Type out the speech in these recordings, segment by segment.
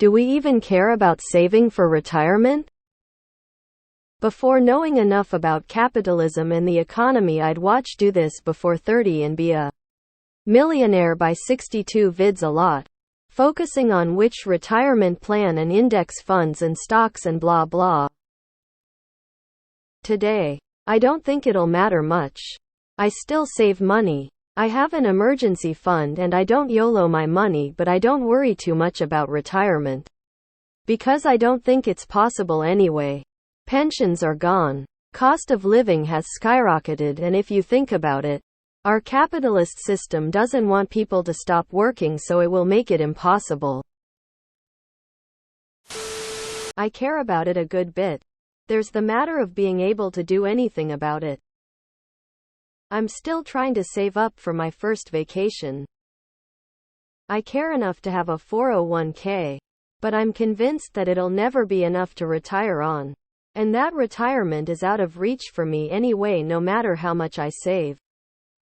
Do we even care about saving for retirement? Before knowing enough about capitalism and the economy, I'd watch Do This Before 30 and be a millionaire by 62 vids a lot, focusing on which retirement plan and index funds and stocks and blah blah. Today, I don't think it'll matter much. I still save money. I have an emergency fund and I don't YOLO my money, but I don't worry too much about retirement. Because I don't think it's possible anyway. Pensions are gone. Cost of living has skyrocketed, and if you think about it, our capitalist system doesn't want people to stop working, so it will make it impossible. I care about it a good bit. There's the matter of being able to do anything about it. I'm still trying to save up for my first vacation. I care enough to have a 401k, but I'm convinced that it'll never be enough to retire on. And that retirement is out of reach for me anyway, no matter how much I save.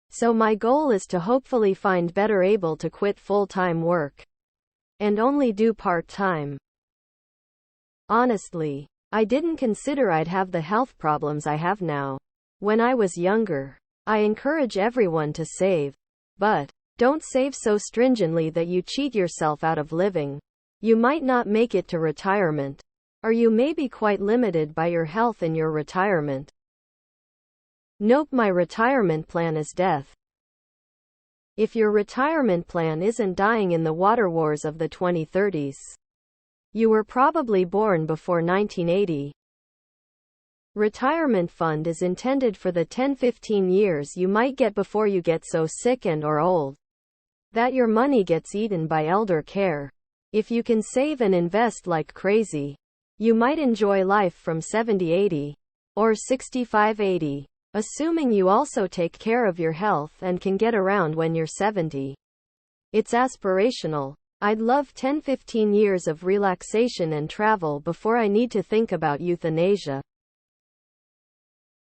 So my goal is to hopefully find better able to quit full-time work and only do part-time. Honestly, I didn't consider I'd have the health problems I have now. When I was younger, I encourage everyone to save. But don't save so stringently that you cheat yourself out of living. You might not make it to retirement. Or you may be quite limited by your health in your retirement. Nope, my retirement plan is death. If your retirement plan isn't dying in the water wars of the 2030s, you were probably born before 1980. Retirement fund is intended for the 10-15 years you might get before you get so sick and or old that your money gets eaten by elder care. If you can save and invest like crazy, you might enjoy life from 70-80 or 65-80, assuming you also take care of your health and can get around when you're 70. It's aspirational. I'd love 10-15 years of relaxation and travel before I need to think about euthanasia.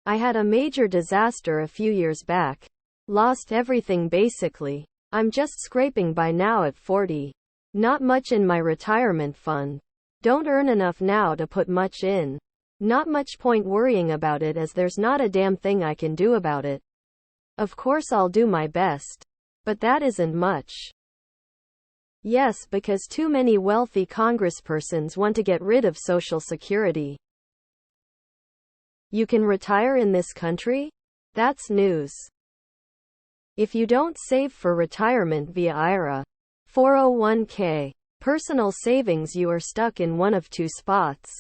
I had a major disaster a few years back. Lost everything basically. I'm just scraping by now at 40. Not much in my retirement fund. Don't earn enough now to put much in. Not much point worrying about it, as there's not a damn thing I can do about it. Of course I'll do my best. But that isn't much. Yes, because too many wealthy congresspersons want to get rid of Social Security. You can retire in this country? That's news. If you don't save for retirement via IRA, 401k, personal savings, you are stuck in one of two spots.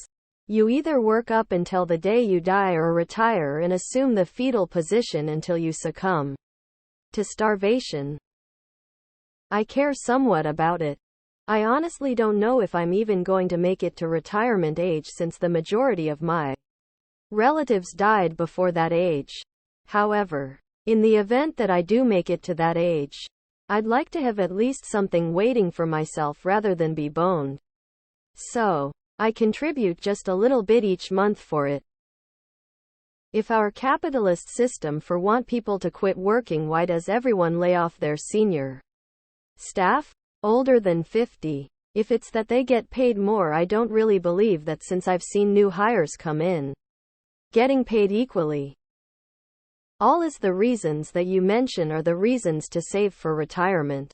You either work up until the day you die or retire and assume the fetal position until you succumb to starvation. I care somewhat about it. I honestly don't know if I'm even going to make it to retirement age, since the majority of my relatives died before that age. However, in the event that I do make it to that age, I'd like to have at least something waiting for myself rather than be boned. So, I contribute just a little bit each month for it. If our capitalist system want people to quit working, why does everyone lay off their senior staff, older than 50? If it's that they get paid more, I don't really believe that, since I've seen new hires come in getting paid equally. All is the reasons that you mention are the reasons to save for retirement.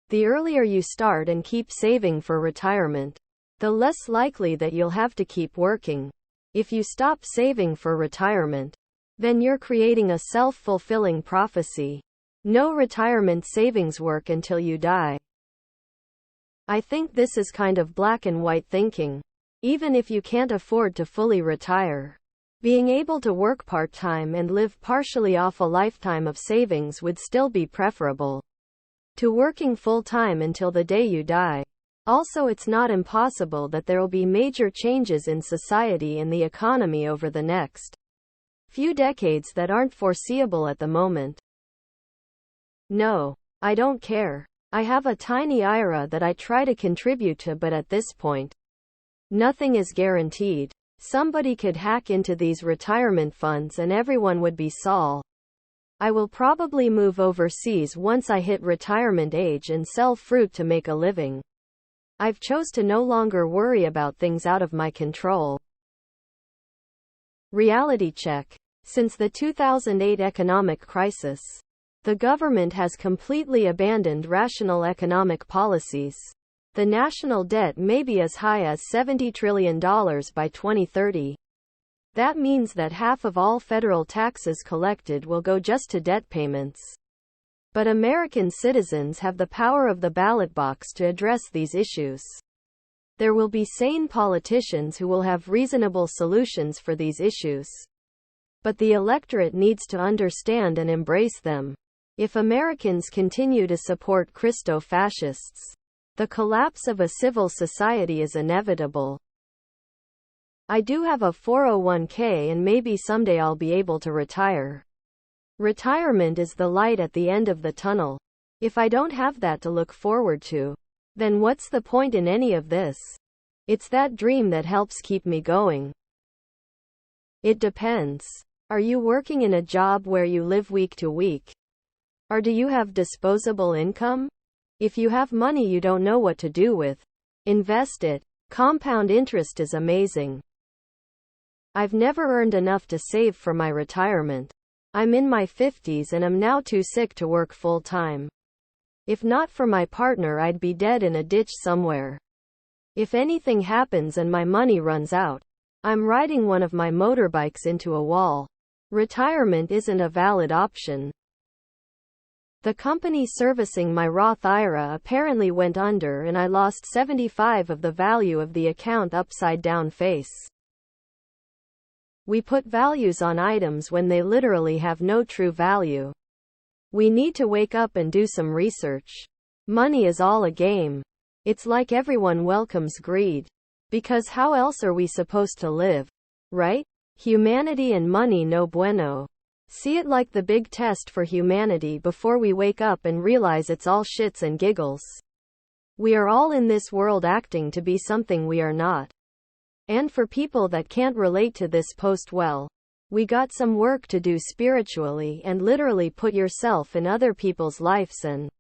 The earlier you start and keep saving for retirement, the less likely that you'll have to keep working. If you stop saving for retirement, then you're creating a self-fulfilling prophecy. No retirement savings work until you die. I think this is kind of black and white thinking. Even if you can't afford to fully retire, being able to work part-time and live partially off a lifetime of savings would still be preferable to working full-time until the day you die. Also, it's not impossible that there will be major changes in society and the economy over the next few decades that aren't foreseeable at the moment. No, I don't care. I have a tiny IRA that I try to contribute to, but at this point, nothing is guaranteed. Somebody could hack into these retirement funds and everyone would be sol. I will probably move overseas once I hit retirement age and sell fruit to make a living. I've chose to no longer worry about things out of my control. Reality check. Since the 2008 economic crisis, the government has completely abandoned rational economic policies. The national debt may be as high as $70 trillion by 2030. That means that half of all federal taxes collected will go just to debt payments. But American citizens have the power of the ballot box to address these issues. There will be sane politicians who will have reasonable solutions for these issues. But the electorate needs to understand and embrace them. If Americans continue to support Christo-fascists, the collapse of a civil society is inevitable. I do have a 401k and maybe someday I'll be able to retire. Retirement is the light at the end of the tunnel. If I don't have that to look forward to, then what's the point in any of this? It's that dream that helps keep me going. It depends. Are you working in a job where you live week to week? Or do you have disposable income? If you have money you don't know what to do with, invest it. Compound interest is amazing. I've never earned enough to save for my retirement. I'm in my 50s and am now too sick to work full time. If not for my partner, I'd be dead in a ditch somewhere. If anything happens and my money runs out, I'm riding one of my motorbikes into a wall. Retirement isn't a valid option. The company servicing my Roth IRA apparently went under and I lost 75% of the value of the account upside down face. We put values on items when they literally have no true value. We need to wake up and do some research. Money is all a game. It's like everyone welcomes greed. Because how else are we supposed to live? Right? Humanity and money no bueno. See it like the big test for humanity before we wake up and realize it's all shits and giggles. We are all in this world acting to be something we are not. And for people that can't relate to this post, well, we got some work to do spiritually and literally put yourself in other people's lives and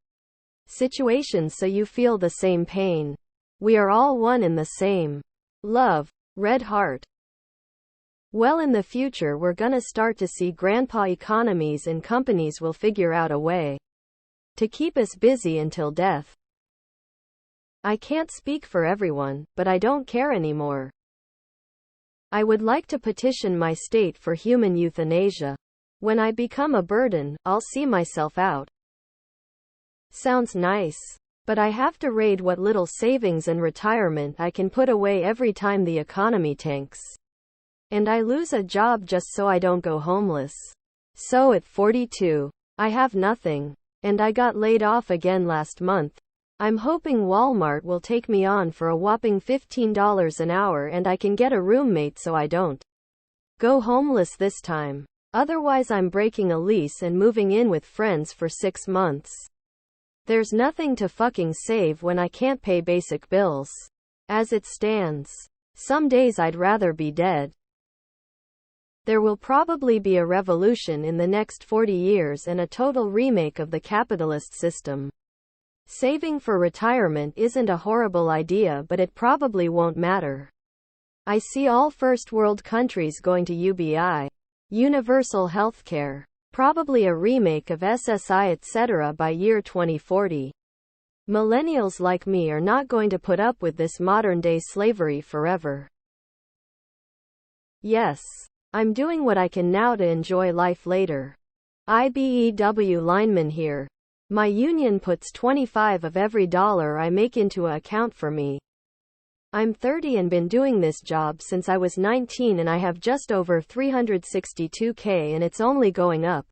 situations so you feel the same pain. We are all one in the same. Love. Red Heart. Well, in the future we're gonna start to see grandpa economies and companies will figure out a way to keep us busy until death. I can't speak for everyone, but I don't care anymore. I would like to petition my state for human euthanasia. When I become a burden, I'll see myself out. Sounds nice. But I have to raid what little savings and retirement I can put away every time the economy tanks. And I lose a job just so I don't go homeless. So at 42, I have nothing. And I got laid off again last month. I'm hoping Walmart will take me on for a whopping $15 an hour and I can get a roommate so I don't go homeless this time. Otherwise I'm breaking a lease and moving in with friends for 6 months. There's nothing to fucking save when I can't pay basic bills. As it stands, some days I'd rather be dead. There will probably be a revolution in the next 40 years and a total remake of the capitalist system. Saving for retirement isn't a horrible idea, but it probably won't matter. I see all first world countries going to UBI, universal healthcare, probably a remake of SSI etc. by year 2040. Millennials like me are not going to put up with this modern day slavery forever. Yes, I'm doing what I can now to enjoy life later. IBEW lineman here. My union puts 25 of every dollar I make into an account for me. I'm 30 and been doing this job since I was 19 and I have just over $362K and it's only going up.